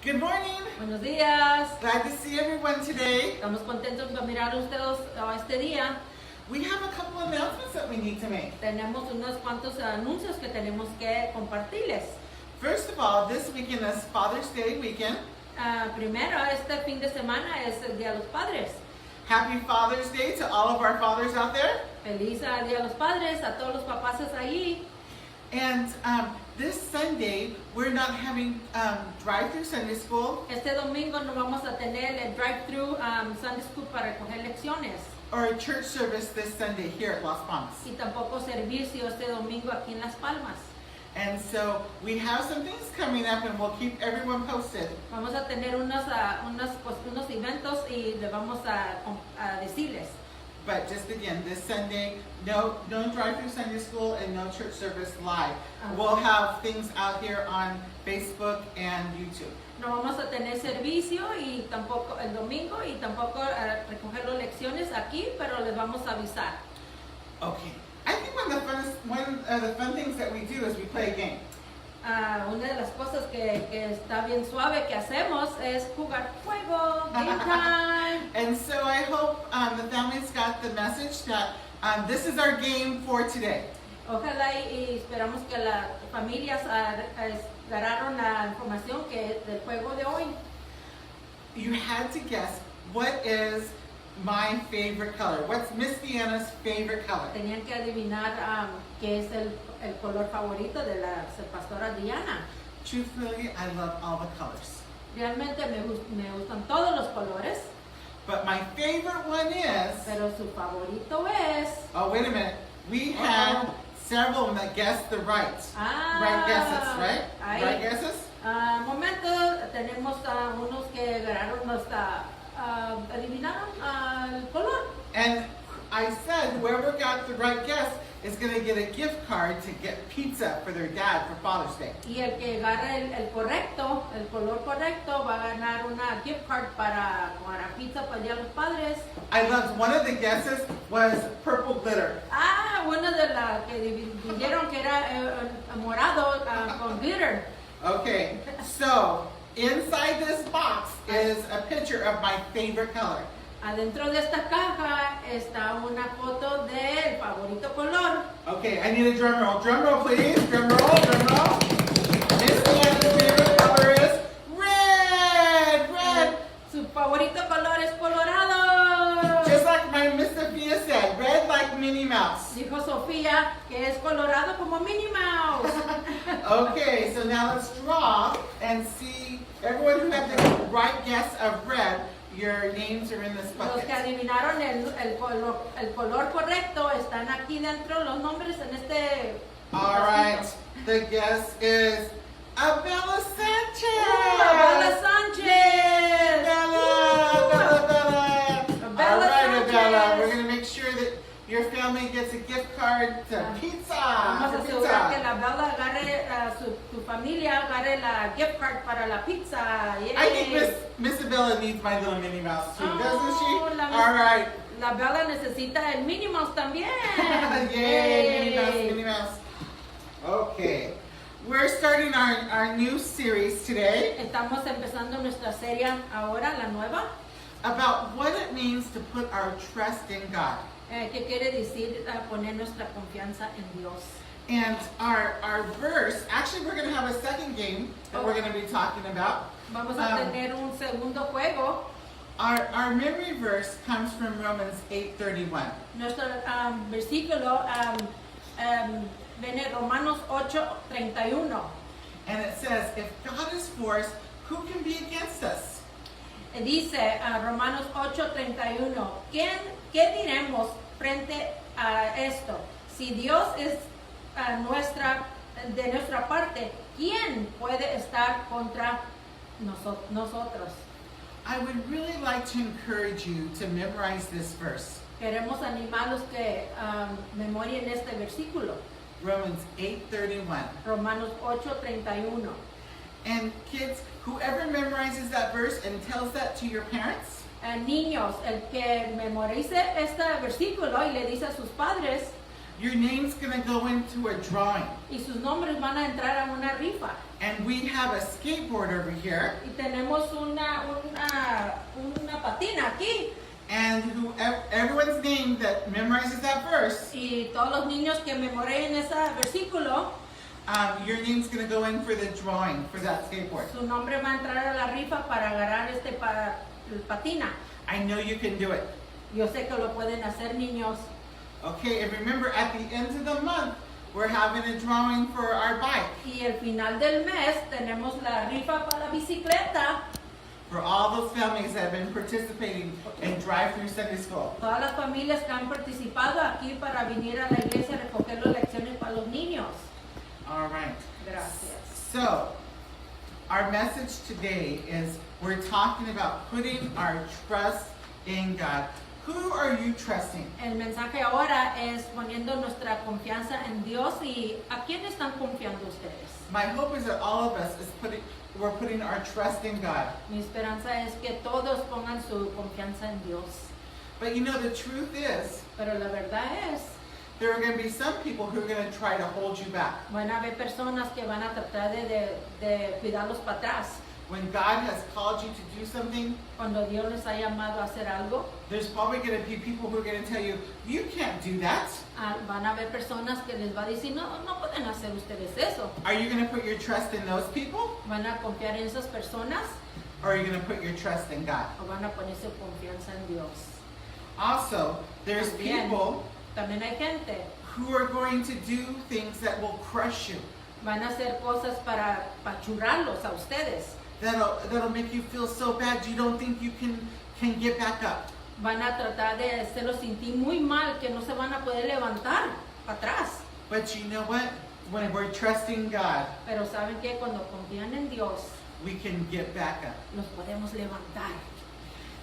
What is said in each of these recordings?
Good morning. Buenos días. Glad to see everyone today. Estamos contentos de mirar a ustedes este día. We have a couple announcements that we need to make. Tenemos unos cuantos anuncios que tenemos que compartirles. First of all, this weekend is Father's Day weekend. Primero, este fin de semana es el Día de los Padres. Happy Father's Day to all of our fathers out there. Feliz Día de los Padres a todos los papás ahí. And this Sunday, we're not having drive-through Sunday school Este domingo no vamos a tener el drive-thru Sunday School para recoger lecciones. or a church service this Sunday here at Las Palmas. Y tampoco servicio este domingo aquí en Las Palmas. And so we have some things coming up and we'll keep everyone posted. Vamos a tener unos eventos y le vamos a decirles. But just again, this Sunday, no drive-through Sunday school and no church service live. We'll have things out here on Facebook and YouTube. No vamos a tener servicio y tampoco el domingo y tampoco recoger las lecciones aquí, pero les vamos a avisar. Okay. I think one of the fun things that we do is we play a game. Una de las cosas que está bien suave que hacemos es jugar juego, game time. And so I hope the families got the message that this is our game for today. Ojalá y esperamos que las familias agarraron la información que del juego de hoy. You had to guess what is my favorite color. What's Miss Deanna's favorite color? Tenían que adivinar qué es el color favorito de la pastora Diana. Truthfully, I love all the colors. Realmente me gustan todos los colores, But my favorite one is... pero su favorito es... Oh, wait a minute. We had several that guessed the right guesses, right? Ahí. Right guesses? Momento, tenemos unos que agarraron adivinaron el color. And I said whoever got the right guess is going to get a gift card to get pizza for their dad for Father's Day. Y el que agarre el color correcto, va a ganar una gift card para pizza para el Día de los Padres. I loved one of the guesses was purple glitter. Una de las que dijeron que era morado con glitter. Okay, so inside this box is a picture of my favorite color. Adentro de esta caja está una foto del favorito color. Okay, I need a drum roll. Drum roll, please. Drum roll, drum roll. Miss Deanna's favorite color is red, red. Su favorito color es colorado. Just like my Miss Sophia said, red like Minnie Mouse. Dijo Sofía que es colorado como Minnie Mouse. Okay, so now let's draw and see everyone who had the right guess of red. Your names are in this Los bucket. que adivinaron el color correcto están aquí dentro, los nombres en este. All right, the guess is Abella Sanchez. Abella Sanchez. Bella. All right, Sanchez. Abella. We're going to make sure that your family gets a gift card to pizza. Vamos a for asegurar que pizza. la Bella agarre, tu familia agarre la gift card para la pizza. Yay. I think Miss Abella needs my little Minnie Mouse too, doesn't she? la All right. La Bella necesita el Minnie Mouse también. Yay, Minnie Mouse, Minnie Mouse. Okay. We're starting our new series today Estamos empezando nuestra serie ahora, la nueva. about what it means to put our trust in God. ¿Qué quiere decir poner nuestra confianza en Dios? And our verse, actually we're going to have a second game that we're going to be talking about. Vamos a tener un segundo juego. Our memory verse comes from Romans 8:31. Nuestro versículo viene Romanos 8:31. And it says, if God is for us, who can be against us? Dice Romanos 8:31, ¿qué diremos frente a esto? Si Dios es de nuestra parte, ¿quién puede estar contra nosotros? I would really like to encourage you to memorize this verse. Queremos animarlos que memorien este versículo. Romans 8:31. Romanos 8:31. And kids, whoever memorizes that verse and tells that to your parents, Niños, el que memorice este versículo y le dice a sus padres, your name's gonna go into a drawing. Y sus nombres van a entrar a una rifa. And we have a skateboard over here. Y tenemos una patina aquí. And everyone's name that memorizes that verse, Y todos los niños que memoreen ese versículo, your name's gonna go in for the drawing for that skateboard. su nombre va a entrar a la rifa para agarrar el patina. I know you can do it. Yo sé que lo pueden hacer, niños. Okay, and remember at the end of the month, we're having a drawing for our bike. Y al final del mes tenemos la rifa para la bicicleta. For all those families that have been participating in drive-through Sunday school. Todas las familias que han participado aquí para venir a la iglesia a recoger las lecciones para los niños. All right. Gracias. So, our message today is we're talking about putting our trust in God. Who are you trusting? El mensaje ahora es poniendo nuestra confianza en Dios. ¿Y a quién están confiando ustedes? My hope is that all of us we're putting our trust in God. Mi esperanza es que todos pongan su confianza en Dios. But you know, the truth is, Pero la verdad es, there are going to be some people who are going to try to hold you back. van a haber personas que van a tratar de cuidarlos para atrás. When God has called you to do something, Cuando Dios les ha llamado a hacer algo, there's probably going to be people who are going to tell you, you can't do that. van a haber personas que les va a decir, no, no pueden hacer ustedes eso. Are you going to put your trust in those people? ¿Van a confiar en esas personas Or are you going to put your trust in God? o van a poner su confianza en Dios? Also, there's También, people también hay gente, who are going to do things that will crush you. van a hacer cosas para churrarlos a ustedes. That'll make you feel so bad you don't think you can get back up. Van a tratar de hacerlos sentir muy mal, que no se van a poder levantar para atrás. But you know what? When we're trusting God, Pero saben que cuando confían en Dios, we can get back up. nos podemos levantar.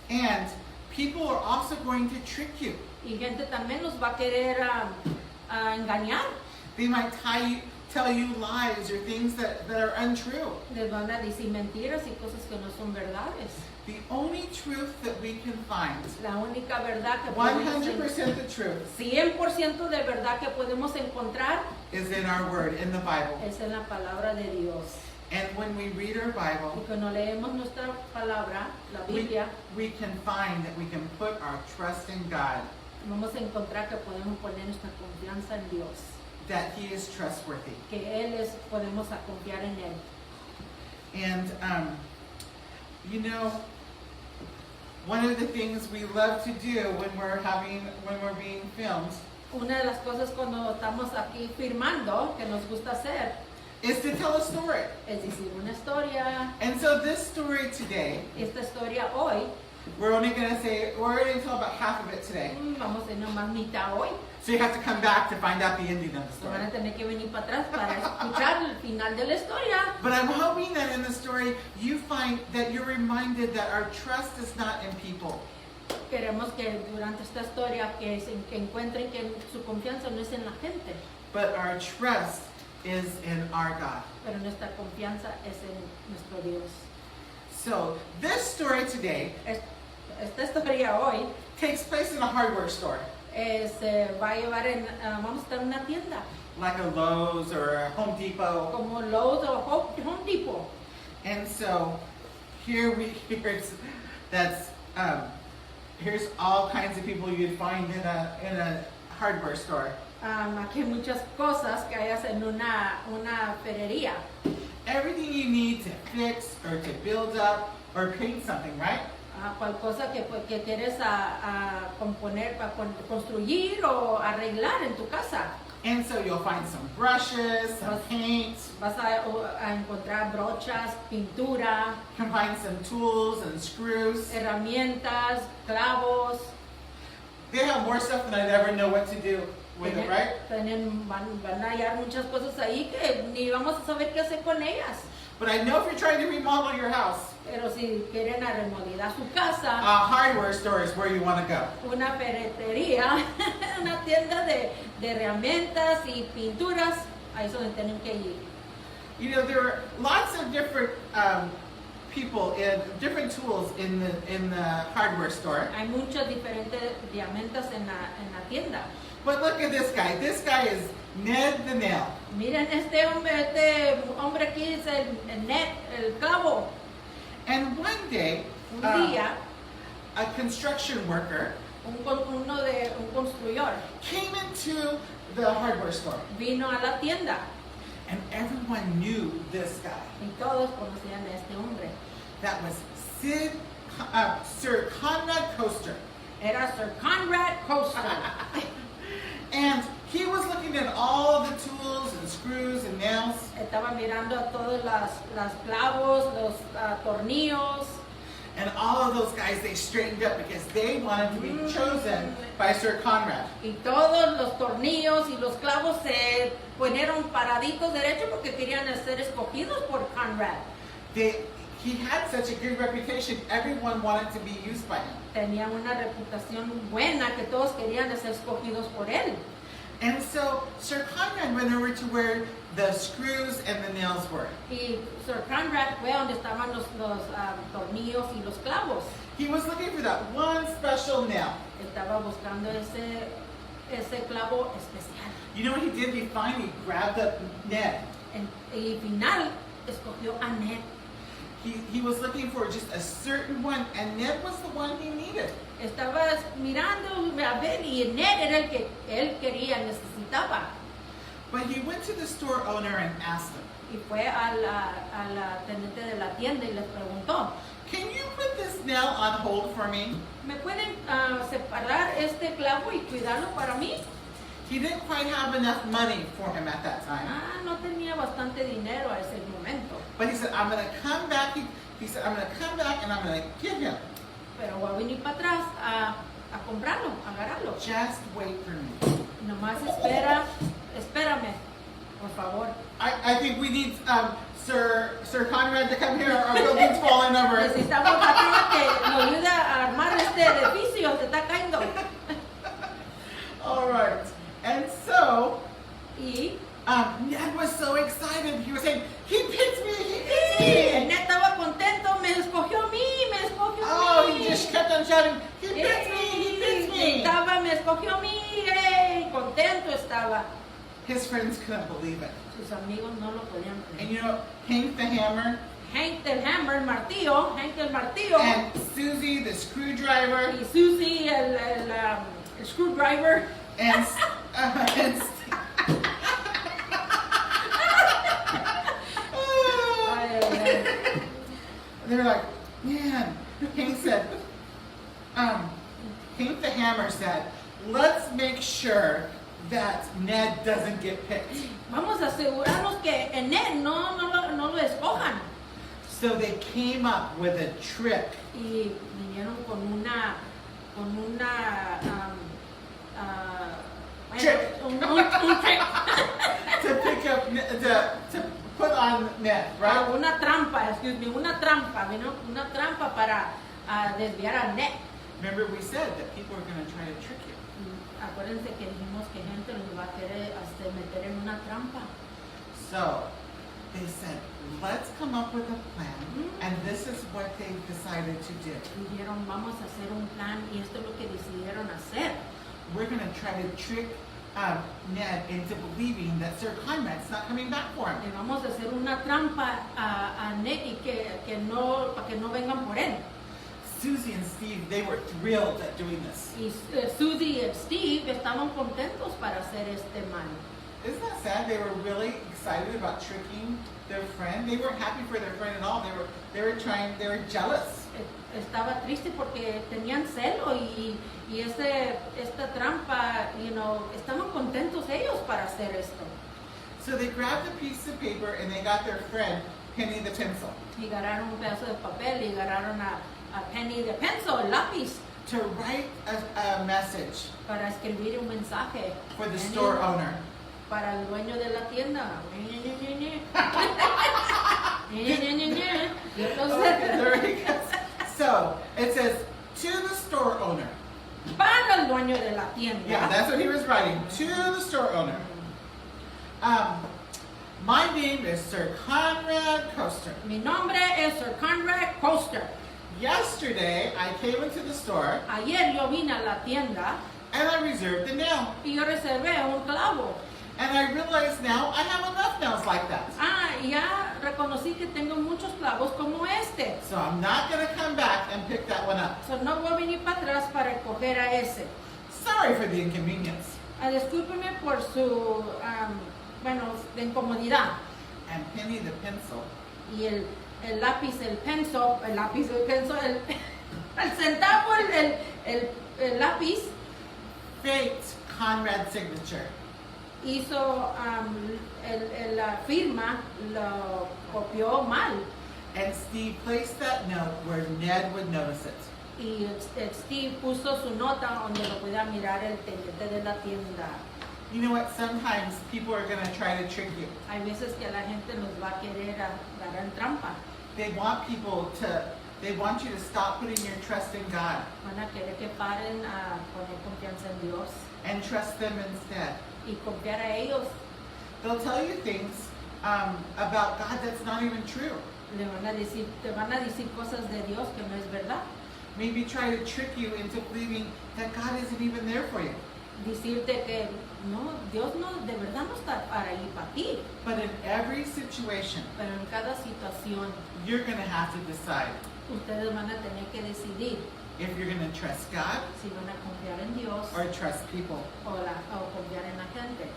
And people are also going to trick you. Y gente también los va a querer engañar. They might tell you lies or things that are untrue. Les van a decir mentiras y cosas que no son verdades. The only truth that we can find, La única verdad que podemos 100% the truth, 100% de verdad que podemos encontrar is in our word, in the Bible. es en la palabra de Dios. And when we read our Bible, Y cuando leemos nuestra palabra, la Biblia, we can find that we can put our trust in God, vamos a encontrar que podemos poner nuestra confianza en Dios. that He is trustworthy. Que podemos a confiar en Él. And, you know, one of the things we love to do when we're being filmed Una de las cosas cuando estamos aquí firmando que nos gusta hacer is to tell a story. es decir una historia. And so this story today, Esta historia hoy, we're only going to tell about half of it today. vamos a ir nomás mitad hoy. So you have to come back to find out the ending of the Se story. van a tener que venir para atrás para escuchar el final de la historia. But I'm hoping that in the story you find that you're reminded that our trust is not in people. Queremos que durante esta historia que encuentren que su confianza no es en la gente, But our trust is in our God. pero nuestra confianza es en nuestro Dios. So this story today Esta historia hoy takes place in a hardware store, se va a llevar vamos a estar en una tienda, like a Lowe's or a Home Depot. como Lowe's o Home Depot. And so here's all kinds of people you'd find in a hardware store. Aquí hay muchas cosas que hayas en una ferrería. Everything you need to fix or to build up or paint something, right? Cual cosa que quieres componer, para construir o arreglar en tu casa. And so you'll find some brushes, some paint, Vas a encontrar brochas, pintura, you can find some tools and screws. herramientas, clavos. They have more stuff than I'd ever know what to do with it, right? Van a hallar muchas cosas ahí que ni vamos a saber qué hacer con ellas. But I know if you're trying to remodel your house, Pero si quieren remodelar su casa, a hardware store is where you want to go. una ferretería, una tienda de herramientas y pinturas, ahí es donde tienen que ir. You know, there are lots of different people and different tools in the hardware store. Hay muchas diferentes herramientas en la tienda. But look at this guy. This guy is Ned the Nail. Miren este hombre aquí es el net, el clavo. And one day, Un día, a construction worker un constructor came into the hardware store. vino a la tienda And everyone knew this guy. y todos conocían a este hombre. That was Sir Conrad Coaster. Era Sir Conrad Coaster. And he was looking at all the tools and screws and nails. Estaba mirando a todos las clavos, los tornillos. And all of those guys, they straightened up because they wanted to be chosen by Sir Conrad. Y todos los tornillos y los clavos se ponieron paraditos derechos porque querían ser escogidos por Conrad. He had such a good reputation, everyone wanted to be used by him. Tenía una reputación buena que todos querían ser escogidos por él. And so Sir Conrad went over to where the screws and the nails were. Y Sir Conrad fue donde estaban los tornillos y los clavos. He was looking for that one special nail. Estaba buscando ese clavo especial. You know what he did? He finally grabbed up Ned. Y final escogió a Ned. He was looking for just a certain one, and Ned was the one he needed. Estaba mirando a ver y Ned era el que él quería, necesitaba. But he went to the store owner and asked him, Y fue a la teniente de la tienda y les preguntó, "Can you put this nail on hold for me?" ¿me pueden separar este clavo y cuidarlo para mí? He didn't quite have enough money for him at that time. No tenía bastante dinero a ese momento. But he said, "I'm going to come back." He said, "I'm going to come back and I'm going to give him. Pero voy a venir para atrás a comprarlo, a agarrarlo. Just wait for me." Nomás espérame, por favor. I think we need Sir Conrad to come here. Our building's falling over. Necesitamos a alguien que nos ayude a armar este edificio, se está cayendo. All right. And so, Y Ned was so excited. He was saying, "He picked me, he picked me." Ned estaba contento, me escogió a mí, me escogió a Oh, mí. he just kept on shouting, "He picked me, he picked me." Me escogió a mí, contento estaba. His friends couldn't believe it. Sus amigos no lo podían And creer. you know, Hank the hammer Hank el hammer, el martillo, and Susie the screwdriver y Susie el screwdriver. and they're like, man. Hank the hammer said, "Let's make sure that Ned doesn't get picked." Vamos a asegurarnos que Ned no lo escojan. So they came up with a trick. Y vinieron con una Trick. un trick. To pick up, to put on Ned, right? Una trampa, vino una trampa para desviar a Ned. Remember we said that people are going to try to trick you. Acuérdense que dijimos que gente los va a querer meter en una trampa. So they said, let's come up with a plan, and this is what they decided to do. Dijeron, vamos a hacer un plan y esto es lo que decidieron hacer. We're going to try to trick Ned into believing that Sir Conrad's not coming back for him. Le vamos a hacer una trampa a Ned y para que no vengan por él. Susie and Steve, they were thrilled at doing this. Y Susie y Steve estaban contentos para hacer este mal. Isn't that sad? They were really excited about tricking their friend. They weren't happy for their friend at all. They were jealous. Estaba triste porque tenían celo y esta trampa, estaban contentos ellos para hacer esto. So they grabbed a piece of paper and they got their friend Penny the pencil Y agarraron un pedazo de papel y agarraron a Penny the pencil, el lápiz, to write a message para escribir un mensaje. for the store owner. Para el dueño de la tienda. Okay, there he goes. So it says, to the store owner. Para el dueño de la tienda. Yeah, that's what he was writing. To the store owner. My name is Sir Conrad Coaster. Mi nombre es Sir Conrad Coaster. Yesterday, I came into the store Ayer yo vine a la tienda And I reserved a nail. Y yo reservé un clavo. And I realize now I have enough nails like that. Y ya reconocí que tengo muchos clavos como este. So I'm not going to come back and pick that one up. So no voy a venir para atrás para coger a ese. Sorry for the inconvenience. Discúlpeme por su, de incomodidad. And Penny the pencil. Y el lápiz, el centavo, el lápiz, Faked Conrad's signature. hizo la firma, lo copió mal. And Steve placed that note where Ned would notice it. Y Steve puso su nota donde lo podía mirar el teniente de la tienda. You know what? Sometimes people are going to try to trick you. Hay veces que la gente nos va a querer dar en trampa. They want you to stop putting your trust in God Van a querer que paren a poner confianza en Dios and trust them instead. y confiar a ellos. They'll tell you things about God that's not even true. Te van a decir cosas de Dios que no es verdad. Maybe try to trick you into believing that God isn't even there for you. Decirte que no, Dios no, de verdad no está para ir para ti. But in every situation, Pero en cada situación, you're going to have to decide ustedes van a tener que decidir if you're going to trust God si van a confiar en Dios or trust people. o confiar en la gente.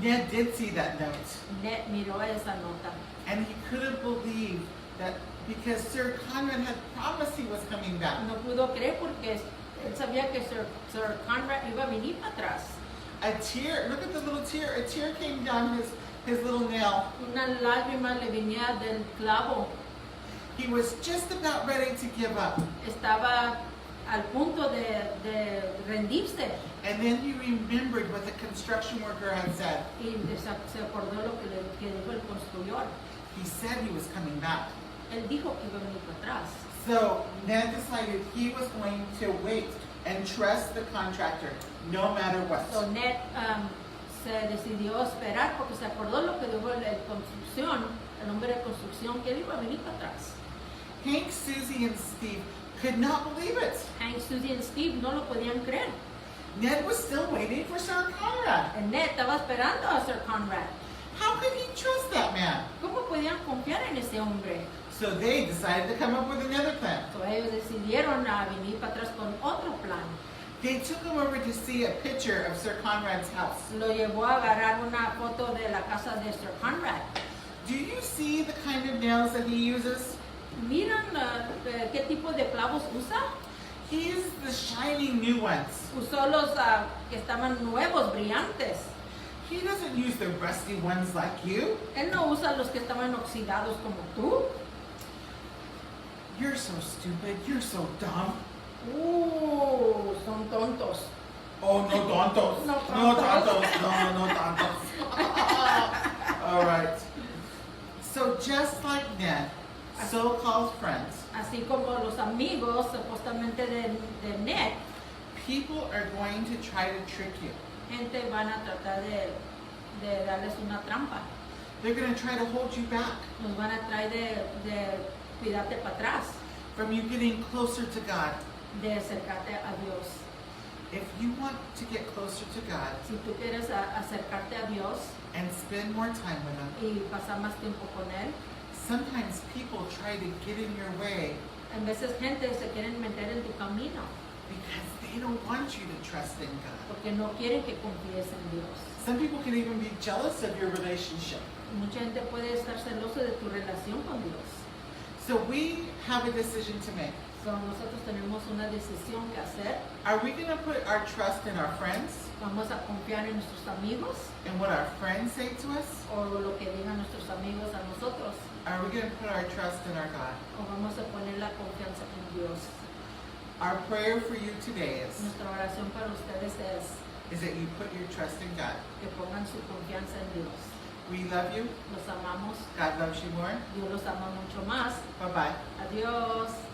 Ned did see that note, Ned miró esa nota and he couldn't believe that because Sir Conrad had promised he was coming back. no pudo creer porque él sabía que Sir Conrad iba a venir para atrás. A tear, look at the little tear, a tear came down his little nail. Una lágrima le venía del clavo. He was just about ready to give up. Estaba al punto de rendirse And then he remembered what the construction worker had said. y se acordó lo que dijo el constructor. He said he was coming back. Él dijo que iba a venir para atrás. So Ned decided he was going to wait and trust the contractor no matter what. So Ned se decidió esperar porque se acordó lo que dijo el hombre de construcción, que él iba a venir para atrás. Hank, Susie, and Steve could not believe it. Hank, Susie y Steve no lo podían creer. Ned was still waiting for Sir Conrad. El Ned estaba esperando a Sir Conrad. How could he trust that man? ¿Cómo podían confiar en ese hombre? So they decided to come up with another plan. So ellos decidieron a venir para atrás con otro plan. They took him over to see a picture of Sir Conrad's house. Lo llevó a agarrar una foto de la casa de Sir Conrad. Do you see the kind of nails that he uses? Miran qué tipo de clavos usa. He uses the shiny new ones. Usó los que estaban nuevos, brillantes. He doesn't use the rusty ones like you. Él no usa los que estaban oxidados como tú. You're so stupid. You're so dumb. Son tontos. Oh, no tontos. No No tontos. tontos. No tontos. All right. So just like Ned, so-called friends, Así como los amigos supuestamente de Ned, people are going to try to trick you. gente van a tratar de darles una trampa. They're going to try to hold you back Nos van a traer de cuidarte para atrás, from you getting closer to God. de acercarte a Dios. If you want to get closer to God Si tú quieres acercarte a Dios and spend more time with Him, y pasar más tiempo con Él, sometimes people try to get in your way en veces gente se quieren meter en tu camino because they don't want you to trust in God. porque no quieren que confíes en Dios. Some people can even be jealous of your relationship. Mucha gente puede estar celosa de tu relación con Dios. So we have a decision to make. So, nosotros tenemos una decisión que hacer. Are we going to put our trust in our friends Vamos a confiar en nuestros amigos and what our friends say to us? o lo que digan nuestros amigos a nosotros, Are we going to put our trust in our God? o vamos a poner la confianza en Dios. Our prayer for you today Nuestra oración para ustedes is that you put your trust in God. que pongan su confianza en Dios. We love you. Los amamos, God loves you more. Dios los ama mucho más. Bye-bye. Adiós.